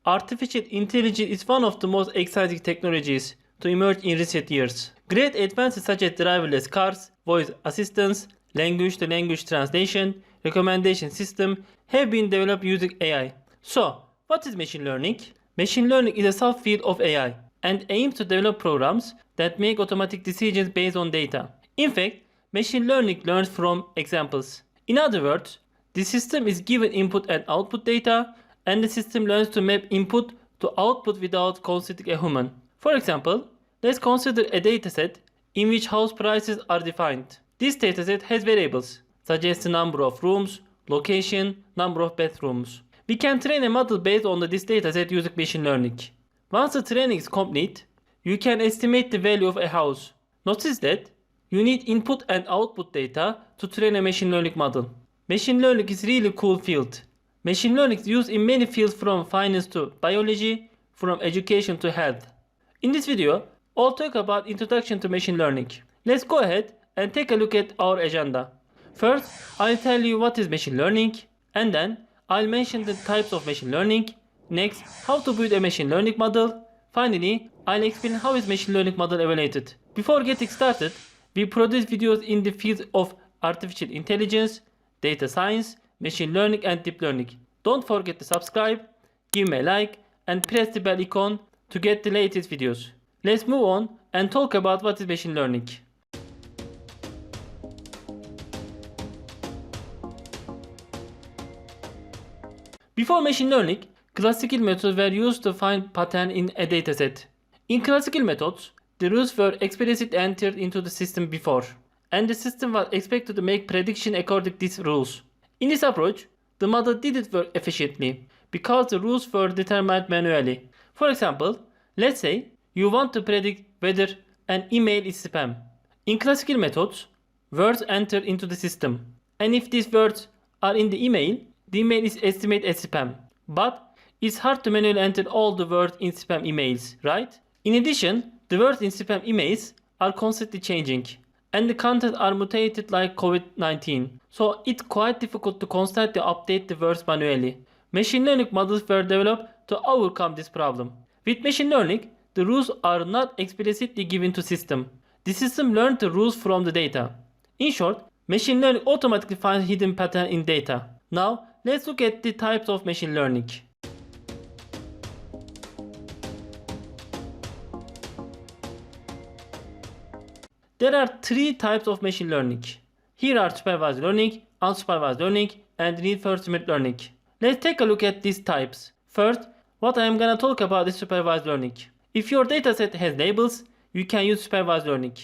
Artificial intelligence is one of the most exciting technologies to emerge in recent years. Great advances such as driverless cars, voice assistance, language-to-language translation, recommendation system have been developed using AI. So, what is machine learning? Machine learning is a subfield of AI and aims to develop programs that make automatic decisions based on data. In fact, machine learning learns from examples. In other words, the system is given input and output data, and the system learns to map input to output without considering a human. For example, let's consider a dataset in which house prices are defined. This dataset has variables, such as the number of rooms, location, number of bathrooms. We can train a model based on this dataset using machine learning. Once the training is complete, you can estimate the value of a house. Notice that you need input and output data to train a machine learning model. Machine learning is really cool field. Machine learning is used in many fields from finance to biology, from education to health. In this video, I'll talk about introduction to machine learning. Let's go ahead and take a look at our agenda. First, I'll tell you what is machine learning, and then I'll mention the types of machine learning. Next, how to build a machine learning model. Finally, I'll explain how is machine learning model evaluated. Before getting started, we produce videos in the fields of artificial intelligence, data science, machine learning and deep learning. Don't forget to subscribe, give me a like and press the bell icon to get the latest videos. Let's move on and talk about what is machine learning. Before machine learning, classical methods were used to find patterns in a dataset. In classical methods, the rules were explicitly entered into the system before, and the system was expected to make predictions according to these rules. In this approach, the model didn't work efficiently because the rules were determined manually. For example, let's say you want to predict whether an email is spam. In classical methods, words enter into the system, and if these words are in the email is estimated as spam. But it's hard to manually enter all the words in spam emails, right? In addition, the words in spam emails are constantly changing, and the content are mutated like COVID-19. So it's quite difficult to constantly update the words manually. Machine learning models were developed to overcome this problem. With machine learning, the rules are not explicitly given to system. The system learns the rules from the data. In short, machine learning automatically finds hidden patterns in data. Now, let's look at the types of machine learning. There are three types of machine learning. Here are supervised learning, unsupervised learning, and reinforcement learning. Let's take a look at these types. First, what I am gonna talk about is supervised learning. If your dataset has labels, you can use supervised learning.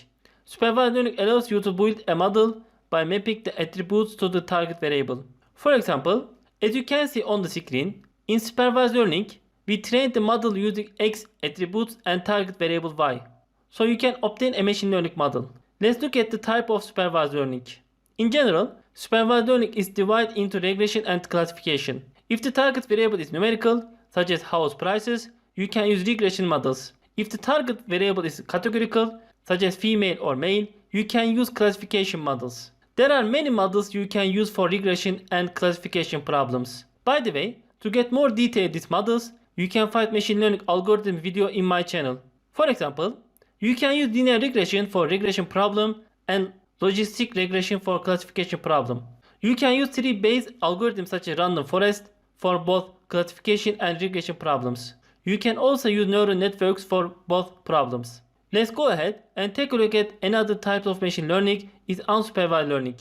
Supervised learning allows you to build a model by mapping the attributes to the target variable. For example, as you can see on the screen, in supervised learning, we trained the model using X attributes and target variable Y. So you can obtain a machine learning model. Let's look at the type of supervised learning. In general, supervised learning is divided into regression and classification. If the target variable is numerical, such as house prices, you can use regression models. If the target variable is categorical, such as female or male, you can use classification models. There are many models you can use for regression and classification problems. By the way, to get more detailed these models, you can find machine learning algorithm video in my channel. For example, you can use linear regression for regression problem and logistic regression for classification problem. You can use tree-based algorithms such as random forest for both classification and regression problems. You can also use neural networks for both problems. Let's go ahead and take a look at another type of machine learning is unsupervised learning.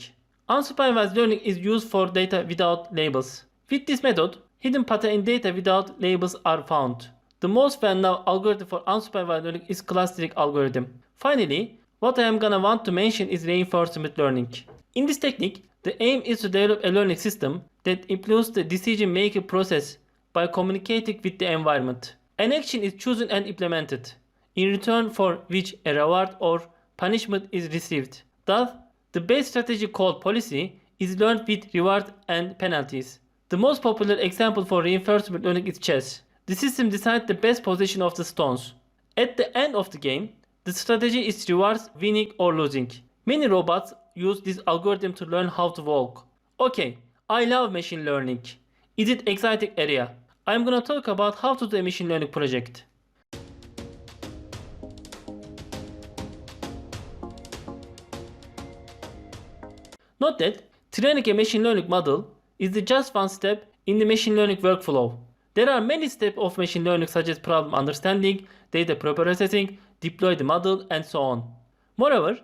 Unsupervised learning is used for data without labels. With this method, hidden patterns in data without labels are found. The most well-known algorithm for unsupervised learning is clustering algorithm. Finally, what I am gonna want to mention is reinforcement learning. In this technique, the aim is to develop a learning system that improves the decision-making process by communicating with the environment. An action is chosen and implemented, in return for which a reward or punishment is received. Thus, the base strategy called policy is learned with rewards and penalties. The most popular example for reinforcement learning is chess. The system decides the best position of the stones. At the end of the game, the strategy is rewards winning or losing. Many robots use this algorithm to learn how to walk. Okay, I love machine learning. Is it exciting area? I'm gonna talk about how to do a machine learning project. Note that training a machine learning model is just one step in the machine learning workflow. There are many steps of machine learning such as problem understanding, data preprocessing, deploy the model, and so on. Moreover,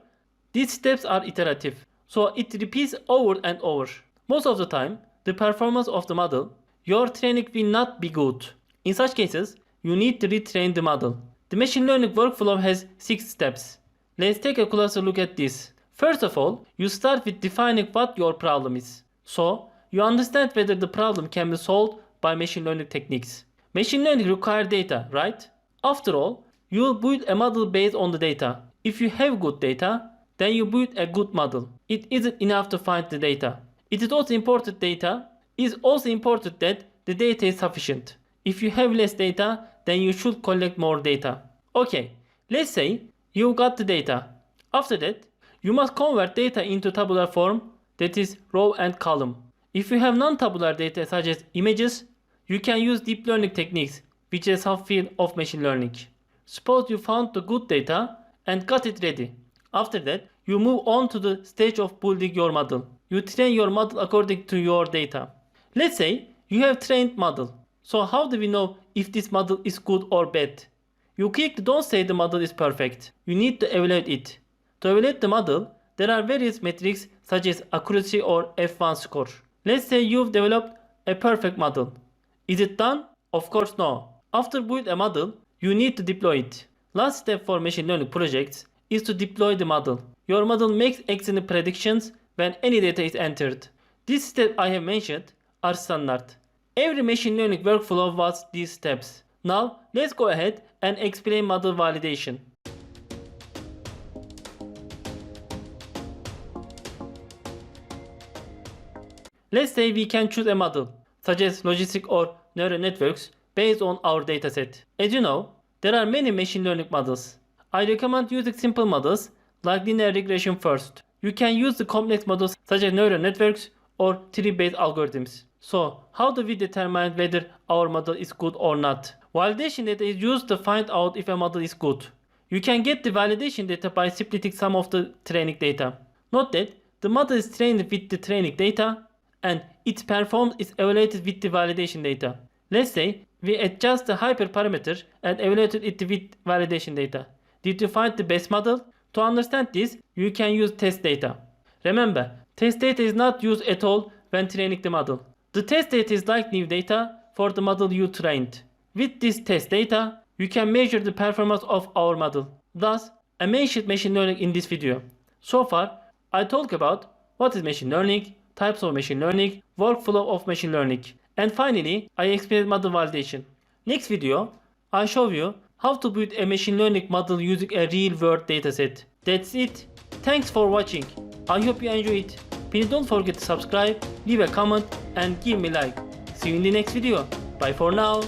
these steps are iterative, so it repeats over and over. Most of the time, the performance of the model, your training will not be good. In such cases, you need to retrain the model. The machine learning workflow has 6 steps. Let's take a closer look at this. First of all, you start with defining what your problem is. So, you understand whether the problem can be solved by machine learning techniques. Machine learning requires data, right? After all, you will build a model based on the data. If you have good data, then you build a good model. It isn't enough to find the data. It is also important that the data is sufficient. If you have less data, then you should collect more data. Okay, let's say you got the data. After that, you must convert data into tabular form, that is row and column. If you have non-tabular data such as images, you can use deep learning techniques, which is a subfield of machine learning. Suppose you found the good data and got it ready. After that, you move on to the stage of building your model. You train your model according to your data. Let's say you have trained model. So how do we know if this model is good or bad? You quickly don't say the model is perfect. You need to evaluate it. To evaluate the model, there are various metrics such as accuracy or F1 score. Let's say you've developed a perfect model. Is it done? Of course no. After building a model, you need to deploy it. Last step for machine learning projects is to deploy the model. Your model makes excellent predictions when any data is entered. These steps I have mentioned are standard. Every machine learning workflow was these steps. Now let's go ahead and explain model validation. Let's say we can choose a model, such as logistic or neural networks, based on our dataset. As you know, there are many machine learning models. I recommend using simple models like linear regression first. You can use the complex models such as neural networks or tree-based algorithms. So, how do we determine whether our model is good or not? Validation data is used to find out if a model is good. You can get the validation data by splitting some of the training data. Note that the model is trained with the training data and its performance is evaluated with the validation data. Let's say we adjust the hyperparameter and evaluated it with validation data. Did you find the best model? To understand this, you can use test data. Remember, test data is not used at all when training the model. The test data is like new data for the model you trained. With this test data, you can measure the performance of our model. Thus, I mentioned machine learning in this video. So far, I talked about what is machine learning, types of machine learning, workflow of machine learning, and finally, I explained model validation. Next video, I show you how to build a machine learning model using a real-world dataset. That's it. Thanks for watching. I hope you enjoy it. Please don't forget to subscribe, leave a comment, and give me a like. See you in the next video. Bye for now.